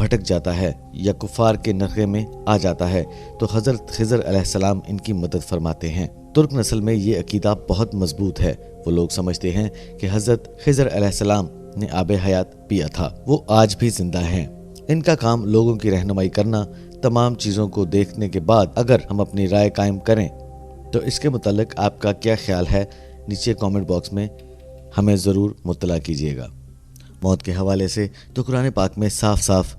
بھٹک جاتا ہے یا کفار کے نرغے میں آ جاتا ہے تو حضرت خضر علیہ السلام ان کی مدد فرماتے ہیں۔ ترک نسل میں یہ عقیدہ بہت مضبوط ہے۔ وہ لوگ سمجھتے ہیں کہ حضرت خضر علیہ السلام نے آب حیات پیا تھا، وہ آج بھی زندہ ہیں۔ ان کا کام لوگوں کی رہنمائی کرنا۔ تمام چیزوں کو دیکھنے کے بعد اگر ہم اپنی رائے قائم کریں تو اس کے متعلق آپ کا کیا خیال ہے، نیچے کامنٹ باکس میں ہمیں ضرور مطلع کیجیے گا۔ موت کے حوالے سے تو قرآن پاک میں صاف صاف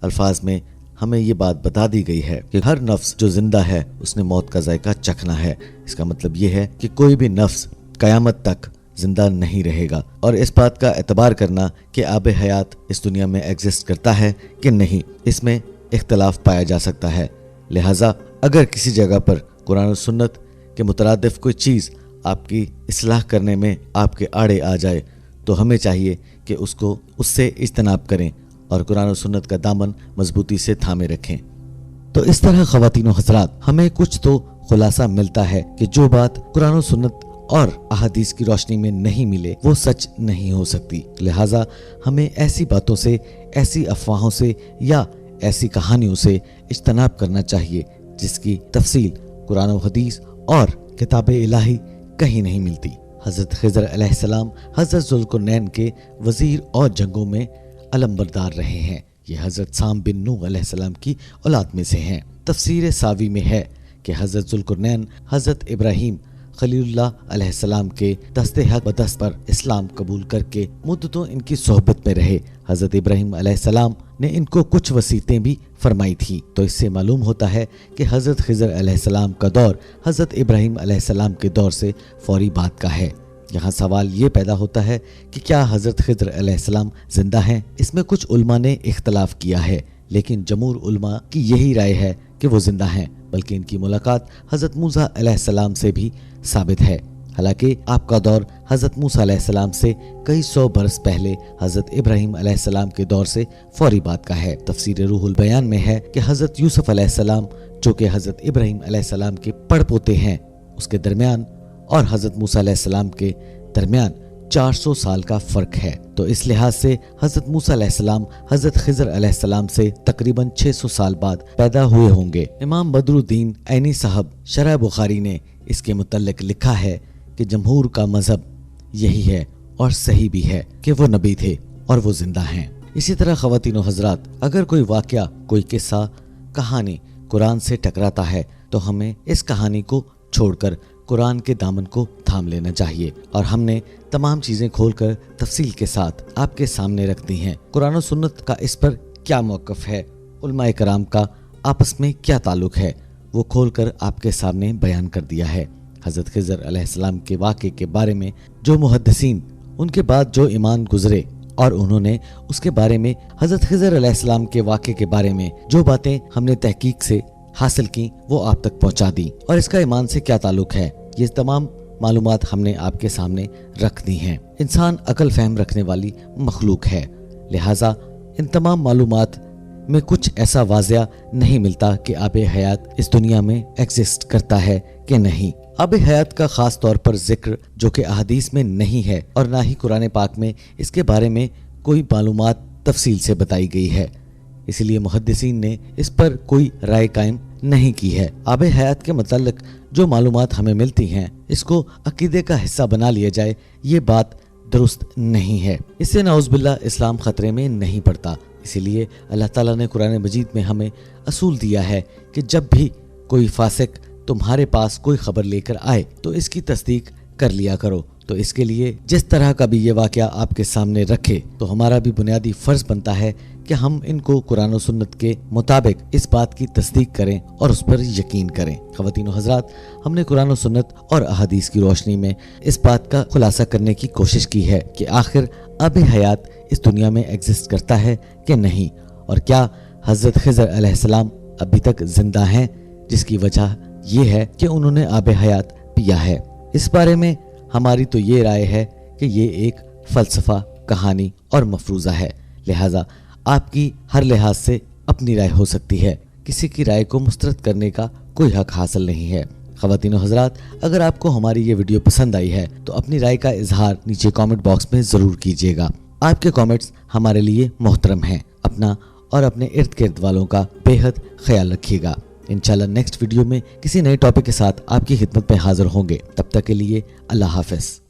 الفاظ میں ہمیں یہ بات بتا دی گئی ہے کہ ہر نفس جو زندہ ہے اس نے موت کا ذائقہ چکھنا ہے۔ اس کا مطلب یہ ہے کہ کوئی بھی نفس قیامت تک زندہ نہیں رہے گا، اور اس بات کا اعتبار کرنا کہ آب حیات اس دنیا میں ایگزسٹ کرتا ہے کہ نہیں، اس میں اختلاف پایا جا سکتا ہے۔ لہٰذا اگر کسی جگہ پر قرآن و سنت کے مترادف کوئی چیز آپ کی اصلاح کرنے میں آپ کے آڑے آ جائے تو ہمیں چاہیے کہ اس سے اجتناب کریں اور قرآن و سنت کا دامن مضبوطی سے تھامے رکھیں۔ تو اس طرح خواتین و حضرات، ہمیں کچھ تو خلاصہ ملتا ہے کہ جو بات قرآن و سنت اور احادیث کی روشنی میں نہیں ملے وہ سچ نہیں ہو سکتی۔ لہٰذا ہمیں ایسی باتوں سے، ایسی افواہوں سے یا ایسی کہانیوں سے اجتناب کرنا چاہیے جس کی تفصیل قرآن و حدیث اور کتاب الہی کہیں نہیں ملتی۔ حضرت خضر علیہ السلام حضرت ذوالقرنین کے وزیر اور جنگوں میں علمبردار رہے ہیں۔ یہ حضرت سام بن نوح علیہ السلام کی اولاد میں سے ہیں۔ تفسیر ساوی میں ہے کہ حضرت ذوالقرنین حضرت ابراہیم خلیل اللہ علیہ السلام کے دست حق بدست پر اسلام قبول کر کے مدتوں ان کی صحبت میں رہے۔ حضرت ابراہیم علیہ السلام نے ان کو کچھ وصیتیں بھی فرمائی تھی، تو اس سے معلوم ہوتا ہے کہ حضرت خضر علیہ السلام کا دور حضرت ابراہیم علیہ السلام کے دور سے فوری بات کا ہے۔ یہاں سوال یہ پیدا ہوتا ہے کہ کیا حضرت خضر علیہ السلام زندہ ہیں؟ اس میں کچھ علماء نے اختلاف کیا ہے، لیکن جمہور علماء کی یہی رائے ہے کہ وہ زندہ ہیں، بلکہ ان کی ملاقات حضرت موسیٰ علیہ السلام سے بھی ثابت ہے۔ حالانکہ آپ کا دور حضرت موسیٰ علیہ السلام سے کئی سو برس پہلے حضرت ابراہیم علیہ السلام کے دور سے فوری بات کا ہے۔ تفسیر روح البیان میں ہے کہ حضرت یوسف علیہ السلام جو کہ حضرت ابراہیم علیہ السلام کے پڑ پوتے ہیں، اس کے درمیان اور حضرت موسیٰ علیہ السلام کے درمیان 400 سال کا فرق ہے، تو اس لحاظ سے حضرت موسیٰ علیہ السلام حضرت خضر علیہ السلام سے تقریباً 600 سال بعد پیدا ہوئے ہوں گے۔ امام بدر الدین عینی صاحب شرح بخاری نے اس کے متعلق لکھا ہے کہ جمہور کا مذہب یہی ہے اور صحیح بھی ہے کہ وہ نبی تھے اور وہ زندہ ہیں۔ اسی طرح خواتین و حضرات، اگر کوئی واقعہ، کوئی قصہ، کہانی قرآن سے ٹکراتا ہے تو ہمیں اس کہانی کو چھوڑ کر قرآن کے دامن کو تھام لینا چاہیے، اور ہم نے تمام چیزیں کھول کر تفصیل کے ساتھ آپ کے سامنے رکھ دی ہیں۔ قرآن و سنت کا اس پر کیا موقف ہے، علماء کرام کا آپس میں کیا تعلق ہے، وہ کھول کر آپ کے سامنے بیان کر دیا ہے۔ حضرت خضر علیہ السلام کے واقعے کے بارے میں جو محدثین ان کے بعد جو ایمان گزرے اور انہوں نے اس کے بارے میں حضرت خضر علیہ السلام کے واقعے کے بارے میں جو باتیں ہم نے تحقیق سے حاصل کی وہ آپ تک پہنچا دی، اور اس کا ایمان سے کیا تعلق ہے، یہ تمام معلومات ہم نے آپ کے سامنے رکھ دی ہیں۔ انسان عقل فہم رکھنے والی مخلوق ہے، لہٰذا ان تمام معلومات میں کچھ ایسا واضح نہیں ملتا کہ آب حیات اس دنیا میں ایگزسٹ کرتا ہے کہ نہیں۔ آب حیات کا خاص طور پر ذکر جو کہ احادیث میں نہیں ہے اور نہ ہی قرآن پاک میں اس کے بارے میں کوئی معلومات تفصیل سے بتائی گئی ہے، اس لیے محدثین نے اس پر کوئی رائے قائم نہیں کی ہے۔ آب حیات کے متعلق جو معلومات ہمیں ملتی ہیں اس کو عقیدے کا حصہ بنا لیا جائے، یہ بات درست نہیں ہے، اس سے نعوذ باللہ اسلام خطرے میں نہیں پڑتا۔ اسی لیے اللہ تعالیٰ نے قرآن مجید میں ہمیں اصول دیا ہے کہ جب بھی کوئی فاسق تمہارے پاس کوئی خبر لے کر آئے تو اس کی تصدیق کر لیا کرو۔ تو اس کے لیے جس طرح کا بھی یہ واقعہ آپ کے سامنے رکھے تو ہمارا بھی بنیادی فرض بنتا ہے کہ ہم ان کو قرآن و سنت کے مطابق اس بات کی تصدیق کریں اور اس پر یقین کریں۔ خواتین و حضرات، ہم نے قرآن و سنت اور احادیث کی روشنی میں اس بات کا خلاصہ کرنے کی کوشش کی ہے کہ آخر آب حیات اس دنیا میں ایگزسٹ کرتا ہے کہ نہیں، اور کیا حضرت خضر علیہ السلام ابھی تک زندہ ہیں، جس کی وجہ یہ ہے کہ انہوں نے آب حیات پیا ہے۔ اس بارے میں ہماری تو یہ رائے ہے کہ یہ ایک فلسفہ، کہانی اور مفروضہ ہے، لہٰذا آپ کی ہر لحاظ سے اپنی رائے ہو سکتی ہے، کسی کی رائے کو مسترد کرنے کا کوئی حق حاصل نہیں ہے۔ خواتین و حضرات، اگر آپ کو ہماری یہ ویڈیو پسند آئی ہے تو اپنی رائے کا اظہار نیچے کامنٹ باکس میں ضرور کیجیے گا۔ آپ کے کامنٹس ہمارے لیے محترم ہیں۔ اپنا اور اپنے ارد گرد والوں کا بے حد خیال رکھیے گا۔ انشاءاللہ نیکسٹ ویڈیو میں کسی نئے ٹاپک کے ساتھ آپ کی خدمت میں حاضر ہوں گے۔ تب تک کے لیے اللہ حافظ۔